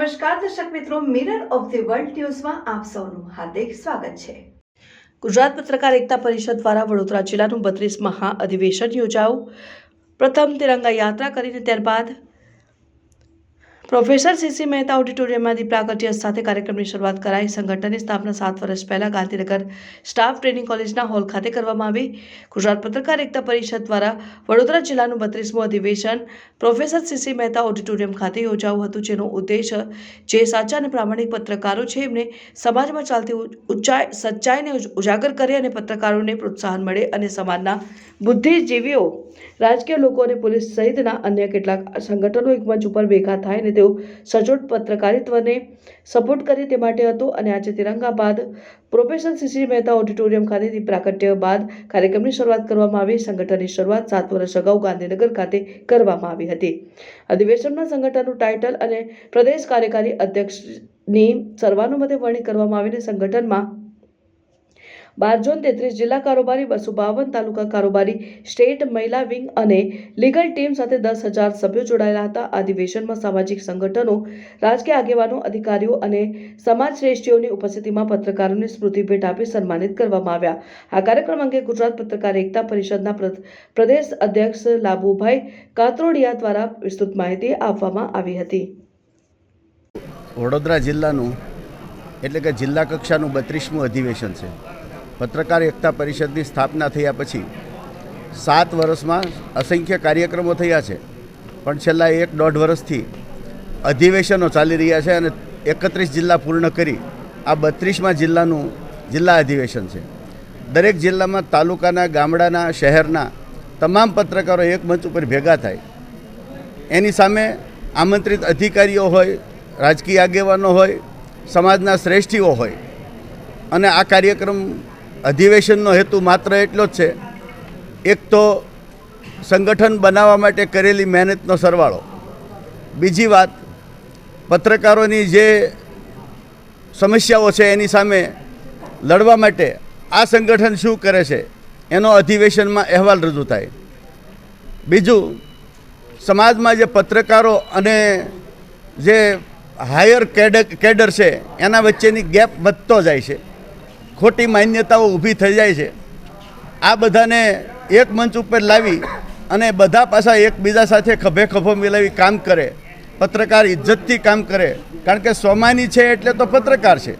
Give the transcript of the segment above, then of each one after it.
નમસ્કાર દર્શક મિત્રો, મિરર ઓફ ધી વર્લ્ડ ન્યૂઝમાં આપ સૌનું હાર્દિક સ્વાગત છે। ગુજરાત પત્રકાર એકતા પરિષદ દ્વારા વડોદરા જિલ્લાનું 32 મહાઅધિવેશન યોજાયું। પ્રથમ તિરંગા યાત્રા કરીને ત્યારબાદ પ્રોફેસર સીસી મહેતા ઓડિટોરિયમમાં દીપ પ્રાગટ્ય સાથે કાર્યક્રમની શરૂઆત કરાઈ। સંગઠનની સ્થાપના 7 વર્ષ પહેલા ગાંધીનગર સ્ટાફ ટ્રેનિંગ કોલેજના હોલ ખાતે કરવામાં આવી। ગુજરાત પત્રકાર એકતા પરિષદ દ્વારા વડોદરા જિલ્લાનું 32મું અધિવેશન પ્રોફેસર સીસી મહેતા ઓડિટોરિયમ ખાતે યોજાયું હતું, જેનો ઉદ્દેશ જે સાચા અને પ્રામાણિક પત્રકારો છે એમને સમાજમાં ચાલતી સચ્ચાઈને ઉજાગર કરે અને પત્રકારોને પ્રોત્સાહન મળે અને સમાજના બુદ્ધિજીવીઓ, રાજકીય લોકો અને પોલીસ સહિતના અન્ય કેટલાક સંગઠનો એક મંચ ઉપર ભેગા થાય અને તેઓ સચોટ પત્રકારિત્વને સપોર્ટ કરે તે માટે હતો। અને આજે તિરંગા બાદ પ્રોફેસર સીસી મહેતા ઓડિટોરિયમ ખાતે પ્રાગટ્ય બાદ કાર્યક્રમની શરૂઆત કરવામાં આવી। સંગઠનની શરૂઆત 7 વર્ષ અગાઉ ગાંધીનગર ખાતે કરવામાં આવી હતી। અધિવેશનમાં સંગઠનનું ટાઇટલ અને પ્રદેશ કાર્યકારી અધ્યક્ષની સર્વાનુમતે વરણી કરવામાં આવીને સંગઠનમાં 12 ઝોન, 33 જિલ્લા કારોબારી, 252 તાલુકા કારોબારી, સ્ટેટ મહિલા વિંગ અને લીગલ ટીમ સાથે 10,000 સભ્યો જોડાયેલા હતા। અધિવેશનમાં સામાજિક સંગઠનો, રાજકીય આગેવાનો, અધિકારીઓ અને સમાજ શ્રેષ્ઠીઓની ઉપસ્થિતિમાં પત્રકારોને સ્મૃતિ ભેટ આપી સન્માનિત કરવામાં આવ્યા। આ કાર્યક્રમ અંગે ગુજરાત પત્રકાર એકતા પરિષદના પ્રદેશ અધ્યક્ષ લાભુભાઈ કાતરોડિયા દ્વારા વિસ્તૃત માહિતી આપવામાં આવી હતી। વડોદરા જિલ્લાનું એટલે કે જિલ્લા કક્ષાનું 32મું અધિવેશન છે। પત્રકાર એકતા પરિષદની સ્થાપના થયા પછી 7 વર્ષમાં અસંખ્ય કાર્યક્રમો થયા છે, પણ છેલ્લા 1.5 વર્ષથી અધિવેશનો ચાલી રહ્યા છે અને 31 જિલ્લા પૂર્ણ કરી આ 32મા જિલ્લાનું જિલ્લા અધિવેશન છે। દરેક જિલ્લામાં તાલુકાના, ગામડાના, શહેરના તમામ પત્રકારો એક મંચ ઉપર ભેગા થાય। એની સામે આમંત્રિત અધિકારીઓ હોય, રાજકીય આગેવાનો હોય, સમાજના શ્રેષ્ઠીઓ હોય અને આ કાર્યક્રમ અધિવેશનનો હેતુ માત્ર એટલો જ છે, એક તો સંગઠન બનાવવા માટે કરેલી મહેનતનો સરવાળો, બીજી વાત પત્રકારોની જે સમસ્યાઓ છે એની સામે લડવા માટે આ સંગઠન શું કરે છે એનો અધિવેશનમાં અહેવાલ રજૂ થાય। બીજું, સમાજમાં જે પત્રકારો અને જે હાયર કેડર છે એના વચ્ચેની ગેપ વધતો જાય છે, ખોટી માન્યતાઓ ઊભી થઈ જાય છે। આ બધાને એક મંચ ઉપર લાવી અને બધા પાછા એકબીજા સાથે ખભે ખભો મિલાવી કામ કરે, પત્રકાર ઇજ્જતથી કામ કરે, કારણ કે સ્વમાની છે એટલે તો પત્રકાર છે।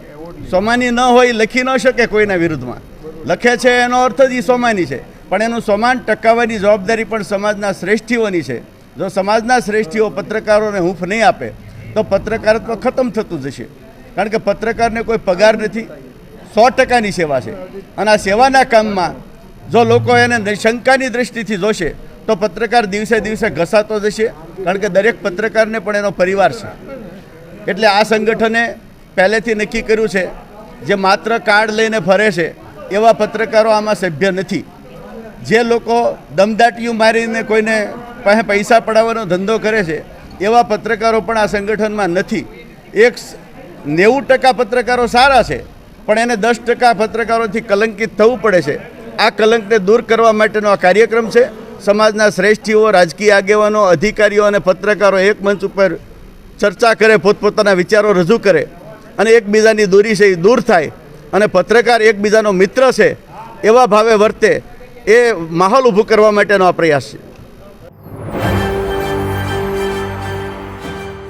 સ્વમાની ન હોય, લખી ન શકે કોઈના વિરુદ્ધમાં, લખે છે એનો અર્થ જ એ સ્વમાની છે, પણ એનું સ્વમાન ટકાવવાની જવાબદારી પણ સમાજના શ્રેષ્ઠીઓની છે। જો સમાજના શ્રેષ્ઠીઓ પત્રકારોને હૂંફ નહીં આપે તો પત્રકારત્વ ખતમ થતું જશે, કારણ કે પત્રકારને કોઈ પગાર નથી, 100%ની સેવા છે અને આ સેવાના કામમાં જો લોકો એને શંકાની દૃષ્ટિથી જોશે તો પત્રકાર દિવસે દિવસે ઘસાતો જશે, કારણ કે દરેક પત્રકારને પણ એનો પરિવાર છે। એટલે આ સંગઠને પહેલેથી નક્કી કર્યું છે, જે માત્ર કાર્ડ લઈને ફરે છે એવા પત્રકારો આમાં સભ્ય નથી। જે લોકો દમદાટીયું મારીને કોઈને પાસે પૈસા પડાવવાનો ધંધો કરે છે એવા પત્રકારો પણ આ સંગઠનમાં નથી। 90% પત્રકારો સારા છે, પણ એને 10% પત્રકારોથી કલંકિત થવું પડે છે। આ કલંકને દૂર કરવા માટેનો આ કાર્યક્રમ છે। સમાજના શ્રેષ્ઠીઓ, રાજકીય આગેવાનો, અધિકારીઓ અને પત્રકારો એક મંચ ઉપર ચર્ચા કરે, પોતપોતાના વિચારો રજૂ કરે અને એકબીજાની દૂરી છે એ દૂર થાય અને પત્રકાર એકબીજાનો મિત્ર છે એવા ભાવે વર્તે, એ માહોલ ઊભું કરવા માટેનો આ પ્રયાસ છે।